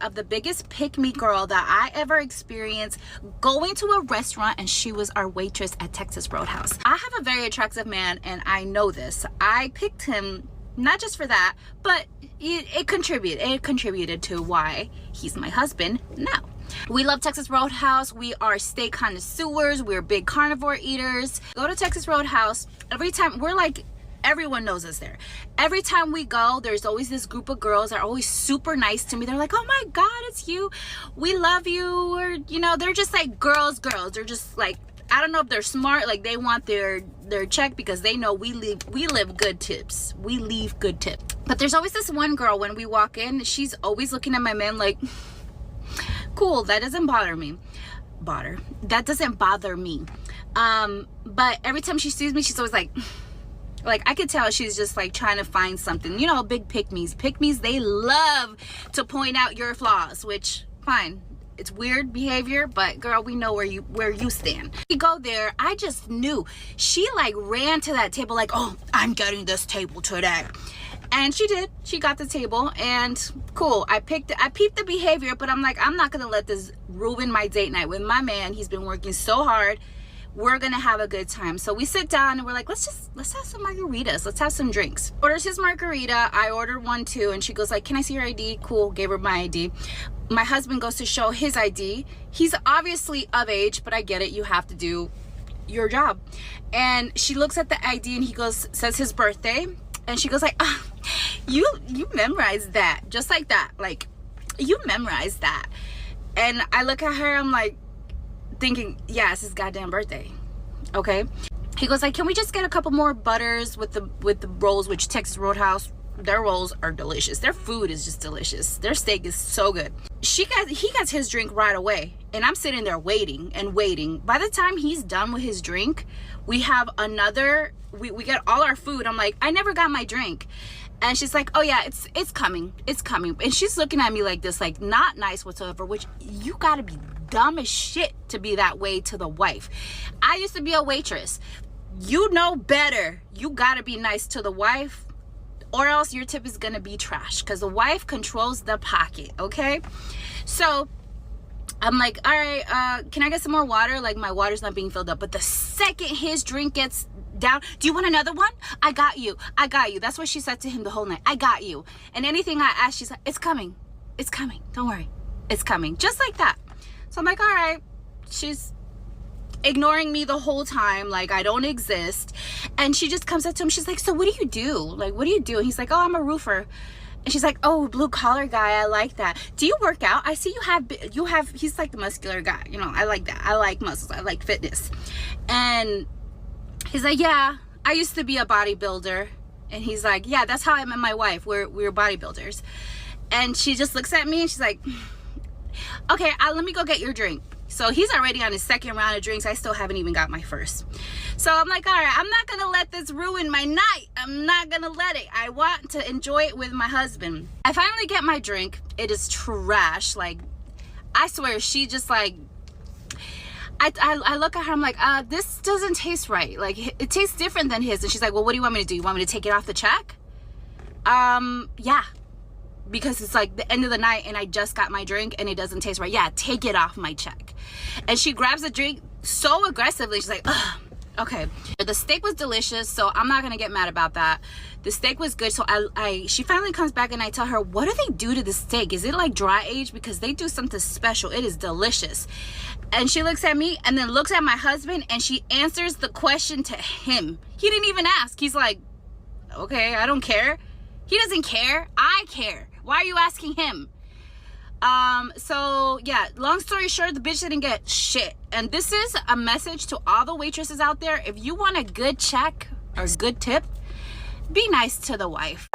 of the biggest pick-me girl that I ever experienced, going to a restaurant, and she was our waitress at Texas Roadhouse. I have a very attractive man, and I know this. I picked him not just for that, but it contributed to why he's my husband now. We love Texas Roadhouse. We are steak connoisseurs. We're big carnivore eaters. Go to Texas Roadhouse. Every time, we're like, everyone knows us there. Every time we go, there's always this group of girls that are always super nice to me. They're like, oh my God, it's you. We love you. Or, you know, they're just like girls. They're just like, I don't know if they're smart, like they want their check because they know we live good tips. We leave good tips. But there's always this one girl when we walk in, she's always looking at my man like, cool, that doesn't bother me. That doesn't bother me. But every time she sees me, she's always like I could tell she's just like trying to find something. You know, big pick-me's. Pick-me's, they love to point out your flaws, which fine. It's weird behavior, but girl, we know where you stand. We go there, I just knew. She like ran to that table like, oh, I'm getting this table today. And she did. She got the table, and cool. I peeped the behavior, but I'm like, I'm not gonna let this ruin my date night with my man. He's been working so hard. We're gonna have a good time. So we sit down and we're like, let's have some margaritas. Let's have some drinks. Orders his margarita. I ordered one too, and she goes like, can I see your ID? Cool, gave her my ID. My husband goes to show his ID. He's obviously of age, but I get it. You have to do your job. And she looks at the ID and he goes, says his birthday. And she goes like, oh, you memorized that. Just like that. Like, you memorized that. And I look at her, I'm like thinking, yeah, it's his goddamn birthday. Okay. He goes like, can we just get a couple more butters with the rolls, which Texas Roadhouse, their rolls are delicious. Their food is just delicious. Their steak is so good. He gets his drink right away, and I'm sitting there waiting and waiting. By the time he's done with his drink, we have another, we get all our food. I'm like, I never got my drink. And she's like, oh yeah, it's coming. And she's looking at me like this, like not nice whatsoever, which you gotta be dumb as shit to be that way to the wife. I used to be a waitress. You know better. You gotta be nice to the wife, or else your tip is gonna be trash, because the wife controls the pocket. Okay, so I'm like, all right, can I get some more water? Like, my water's not being filled up. But the second his drink gets down, do you want another one? I got you. That's what she said to him the whole night. I got you. And anything I asked, she's like, it's coming, don't worry, it's coming. Just like that. So I'm like, all right. She's ignoring me the whole time, like I don't exist. And she just comes up to him, she's like, so what do you do? Like, what do you do? And he's like, oh, I'm a roofer. And she's like, oh, blue collar guy, I like that. Do you work out? I see you have, he's like the muscular guy, you know, I like that. I like muscles, I like fitness. And he's like, yeah, I used to be a bodybuilder. And he's like, yeah, that's how I met my wife. We're bodybuilders. And she just looks at me and she's like, okay, let me go get your drink. So he's already on his second round of drinks. I still haven't even got my first. So I'm like, all right, I'm not gonna let this ruin my night. I'm not gonna let it. I want to enjoy it with my husband. I finally get my drink. It is trash. Like, I swear, she just like, I look at her, I'm like, this doesn't taste right. Like, it tastes different than his. And she's like, well, what do you want me to do? You want me to take it off the check? Yeah. Because it's like the end of the night and I just got my drink and it doesn't taste right. Yeah, take it off my check. And she grabs the drink so aggressively. She's like, ugh, okay. The steak was delicious, so I'm not gonna get mad about that. The steak was good, so she finally comes back and I tell her, what do they do to the steak? Is it like dry aged? Because they do something special. It is delicious. And she looks at me and then looks at my husband and she answers the question to him. He didn't even ask. He's like, okay, I don't care. He doesn't care. I care. Why are you asking him? So yeah, long story short, the bitch didn't get shit. And this is a message to all the waitresses out there. If you want a good check or good tip, be nice to the wife.